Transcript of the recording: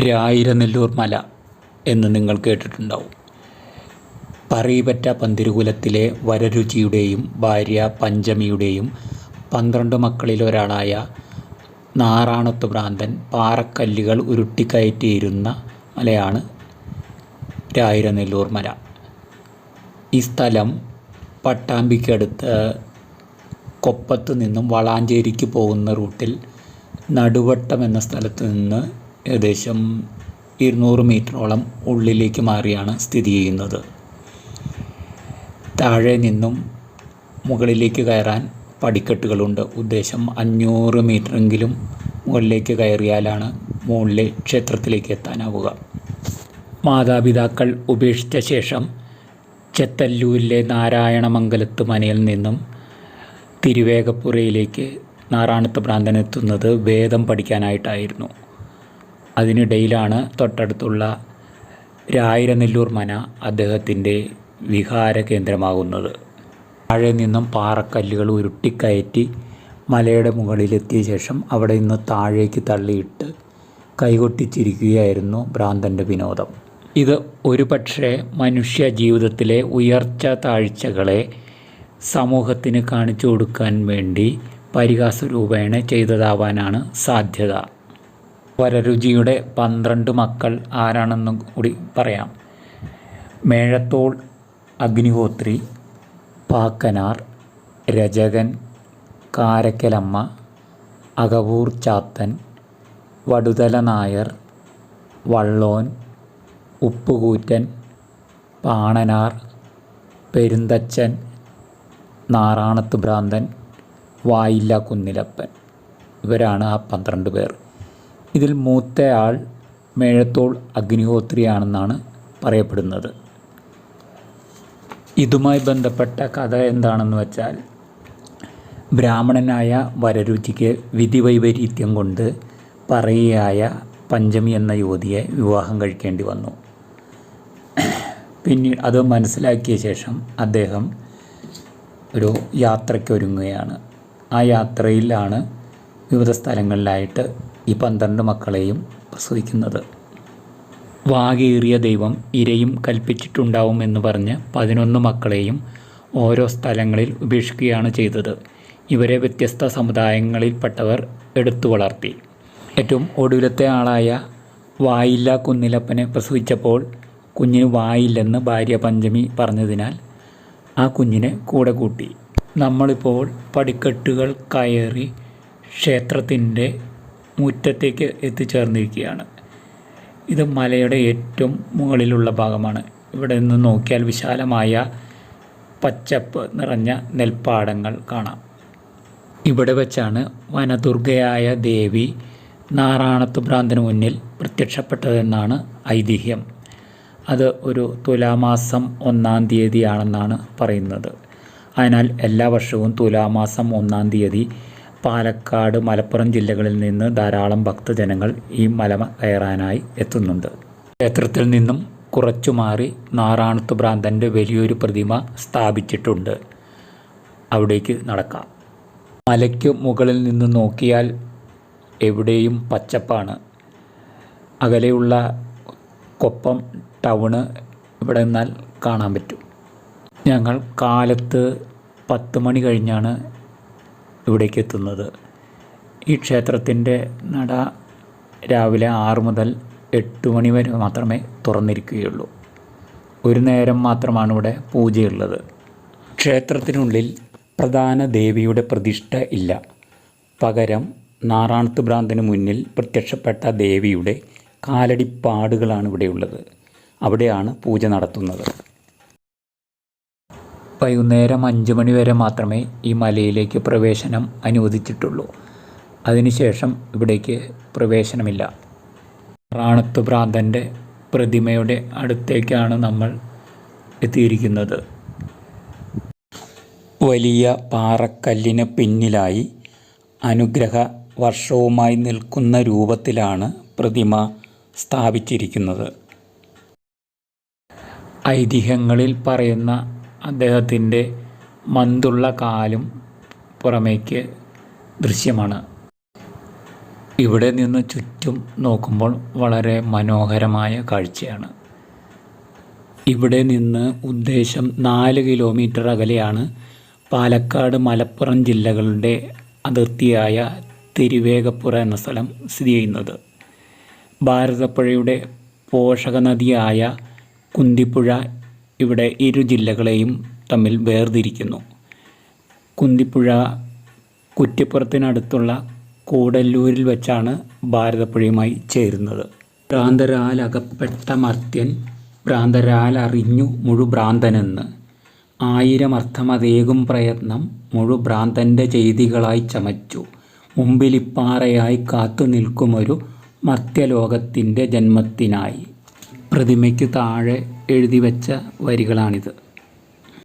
രായിരനെല്ലൂർ മല എന്ന് നിങ്ങൾ കേട്ടിട്ടുണ്ടാവും. പറയിപെറ്റ പന്തിരുകുലത്തിലെ വരരുചിയുടെയും ഭാര്യ പഞ്ചമിയുടെയും 12 മക്കളിലൊരാളായ നാറാണത്ത് ഭ്രാന്തൻ പാറക്കല്ലുകൾ ഉരുട്ടിക്കയറ്റിയിരുന്ന മലയാണ് രായിരനെല്ലൂർ മല. ഈ സ്ഥലം പട്ടാമ്പിക്കടുത്ത് കൊപ്പത്ത് നിന്നും വളാഞ്ചേരിക്ക് പോകുന്ന റൂട്ടിൽ നടുവട്ടം എന്ന സ്ഥലത്ത് നിന്ന് ഏകദേശം 200 മീറ്ററോളം ഉള്ളിലേക്ക് മാറിയാണ് സ്ഥിതി ചെയ്യുന്നത്. താഴെ നിന്നും മുകളിലേക്ക് കയറാൻ പടിക്കെട്ടുകളുണ്ട്. ഉദ്ദേശം 500 മീറ്ററെങ്കിലും മുകളിലേക്ക് കയറിയാലാണ് മുകളിലെ ക്ഷേത്രത്തിലേക്ക് എത്താനാവുക. മാതാപിതാക്കൾ ഉപേക്ഷിച്ച ശേഷം ചെത്തല്ലൂരിലെ നാരായണമംഗലത്ത് മനയിൽ നിന്നും തിരുവേഗപ്പുരയിലേക്ക് നാറാണത്ത് ഭ്രാന്തൻ എത്തുന്നത് വേദം പഠിക്കാനായിട്ടായിരുന്നു. അതിനിടയിലാണ് തൊട്ടടുത്തുള്ള രായിരനെല്ലൂർ മന അദ്ദേഹത്തിൻ്റെ വിഹാര കേന്ദ്രമാകുന്നത്. താഴെ നിന്നും പാറക്കല്ലുകൾ ഉരുട്ടിക്കയറ്റി മലയുടെ മുകളിലെത്തിയ ശേഷം അവിടെ നിന്ന് താഴേക്ക് തള്ളിയിട്ട് കൈകൊട്ടിച്ചിരിക്കുകയായിരുന്നു ഭ്രാന്തൻ്റെ വിനോദം. ഇത് ഒരുപക്ഷെ മനുഷ്യ ജീവിതത്തിലെ ഉയർച്ച താഴ്ചകളെ സമൂഹത്തിന് കാണിച്ചു കൊടുക്കാൻ വേണ്ടി പരിഹാസരൂപേണ ചെയ്തതാവാനാണ് സാധ്യത. വരരുചിയുടെ 12 മക്കൾ ആരാണെന്നും കൂടി പറയാം. മേഴത്തോൾ അഗ്നിഹോത്രി, പാക്കനാർ, രചകൻ, കാരക്കലമ്മ, അകവൂർ ചാത്തൻ, വടുതല നായർ, വള്ളോൻ, ഉപ്പുകൂറ്റൻ, പാണനാർ, പെരുന്തച്ചൻ, നാറാണത്ത് ഭ്രാന്തൻ, വായില്ല കുന്നിലപ്പൻ. ഇവരാണ് ആ 12 പേർ. ഇതിൽ മൂത്തയാൾ മേഴത്തോൾ അഗ്നിഹോത്രിയാണെന്നാണ് പറയപ്പെടുന്നത്. ഇതുമായി ബന്ധപ്പെട്ട കഥ എന്താണെന്ന് വെച്ചാൽ, ബ്രാഹ്മണനായ വരരുചിക്ക് വിധിവൈപരീത്യം കൊണ്ട് പറയിയായ പഞ്ചമി എന്ന യുവതിയെ വിവാഹം കഴിക്കേണ്ടി വന്നു. പിന്നീട് അത് മനസ്സിലാക്കിയ ശേഷം അദ്ദേഹം ഒരു യാത്രയ്ക്ക് ഒരുങ്ങുകയാണ്. ആ യാത്രയിലാണ് വിവിധ സ്ഥലങ്ങളിലായിട്ട് ഈ 12 മക്കളെയും പ്രസവിക്കുന്നത്. വാകേറിയ ദൈവം ഇരയും കൽപ്പിച്ചിട്ടുണ്ടാവും എന്ന് പറഞ്ഞ് 11 മക്കളെയും ഓരോ സ്ഥലങ്ങളിൽ ഉപേക്ഷിക്കുകയാണ് ചെയ്തത്. ഇവരെ വ്യത്യസ്ത സമുദായങ്ങളിൽപ്പെട്ടവർ എടുത്തു വളർത്തി. ഏറ്റവും ഒടുവിലത്തെ ആളായ വായില്ല കുന്നിലപ്പനെ പ്രസവിച്ചപ്പോൾ കുഞ്ഞിന് വായില്ലെന്ന് ഭാര്യ പഞ്ചമി പറഞ്ഞതിനാൽ ആ കുഞ്ഞിനെ കൂടെ കൂട്ടി. നമ്മളിപ്പോൾ പടിക്കെട്ടുകൾ കയറി ക്ഷേത്രത്തിൻ്റെ മുറ്റത്തേക്ക് എത്തിച്ചേർന്നിരിക്കുകയാണ്. ഇത് മലയുടെ ഏറ്റവും മുകളിലുള്ള ഭാഗമാണ്. ഇവിടെ നിന്ന് നോക്കിയാൽ വിശാലമായ പച്ചപ്പ് നിറഞ്ഞ നെൽപ്പാടങ്ങൾ കാണാം. ഇവിടെ വെച്ചാണ് വനദുർഗയായ ദേവി നാറാണത്ത് ഭ്രാന്തന് മുന്നിൽ പ്രത്യക്ഷപ്പെട്ടതെന്നാണ് ഐതിഹ്യം. അത് ഒരു തുലാമാസം 1-ാം തീയതിയാണെന്നാണ് പറയുന്നത്. അതിനാൽ എല്ലാ വർഷവും തുലാമാസം 1-ാം തീയതി പാലക്കാട്, മലപ്പുറം ജില്ലകളിൽ നിന്ന് ധാരാളം ഭക്തജനങ്ങൾ ഈ മല കയറാനായി എത്തുന്നുണ്ട്. ക്ഷേത്രത്തിൽ നിന്നും കുറച്ചു മാറി നാറാണത്ത് ഭ്രാന്തൻ്റെ വലിയൊരു പ്രതിമ സ്ഥാപിച്ചിട്ടുണ്ട്. അവിടേക്ക് നടക്കാം. മലയ്ക്ക് മുകളിൽ നിന്ന് നോക്കിയാൽ എവിടെയും പച്ചപ്പാണ്. അകലെയുള്ള കൊപ്പം ടൗണ് ഇവിടെ നിന്നാൽ കാണാൻ പറ്റും. ഞങ്ങൾ കാലത്ത് 10 മണി കഴിഞ്ഞാണ് ഇവിടേക്ക് എത്തുന്നത്. ഈ ക്ഷേത്രത്തിൻ്റെ നട രാവിലെ 6 മുതൽ 8 മണി വരെ മാത്രമേ തുറന്നിരിക്കുകയുള്ളൂ. ഒരു നേരം മാത്രമാണ് ഇവിടെ പൂജയുള്ളത്. ക്ഷേത്രത്തിനുള്ളിൽ പ്രധാന ദേവിയുടെ പ്രതിഷ്ഠ ഇല്ല. പകരം നാറാണത്ത് ഭ്രാന്തന് മുന്നിൽ പ്രത്യക്ഷപ്പെട്ട ദേവിയുടെ കാലടിപ്പാടുകളാണ് ഇവിടെയുള്ളത്. അവിടെയാണ് പൂജ നടത്തുന്നത്. വൈകുന്നേരം 5 മണി വരെ മാത്രമേ ഈ മലയിലേക്ക് പ്രവേശനം അനുവദിച്ചിട്ടുള്ളൂ. അതിനുശേഷം ഇവിടേക്ക് പ്രവേശനമില്ല. നാറാണത്ത് ഭ്രാന്തൻ്റെ പ്രതിമയുടെ അടുത്തേക്കാണ് നമ്മൾ എത്തിയിരിക്കുന്നത്. വലിയ പാറക്കല്ലിന് പിന്നിലായി അനുഗ്രഹ വർഷവുമായി നിൽക്കുന്ന രൂപത്തിലാണ് പ്രതിമ സ്ഥാപിച്ചിരിക്കുന്നത്. ഐതിഹ്യങ്ങളിൽ പറയുന്ന അദ്ദേഹത്തിൻ്റെ മന്തുള്ള കാലും പുറമേക്ക് ദൃശ്യമാണ്. ഇവിടെ നിന്ന് ചുറ്റും നോക്കുമ്പോൾ വളരെ മനോഹരമായ കാഴ്ചയാണ്. ഇവിടെ നിന്ന് ഉദ്ദേശം 4 കിലോമീറ്റർ അകലെയാണ് പാലക്കാട് മലപ്പുറം ജില്ലകളുടെ അതിർത്തിയായ തിരുവേഗപ്പുറ എന്ന സ്ഥലം സ്ഥിതി ചെയ്യുന്നത്. ഭാരതപ്പുഴയുടെ പോഷക നദിയായ കുന്തിപ്പുഴ ഇവിടെ ഇരു ജില്ലകളെയും തമ്മിൽ വേർതിരിക്കുന്നു. കുന്തിപ്പുഴ കുറ്റിപ്പുറത്തിനടുത്തുള്ള കൂടല്ലൂരിൽ വെച്ചാണ് ഭാരതപ്പുഴയുമായി ചേരുന്നത്. ഭ്രാന്തരാൽ അകപ്പെട്ട മർത്യൻ ഭ്രാന്തരാൽ അറിഞ്ഞു മുഴുഭ്രാന്തനെന്ന് 1000 അർത്ഥമതേകും പ്രയത്നം മുഴുഭ്രാന്തൻ്റെ ചെയ്തികളായി ചമച്ചു മുമ്പിലിപ്പാറയായി കാത്തു നിൽക്കുമൊരു മർത്യലോകത്തിൻ്റെ ജന്മത്തിനായി. പ്രതിമയ്ക്ക് താഴെ എഴുതി വെച്ച വരികളാണിത്.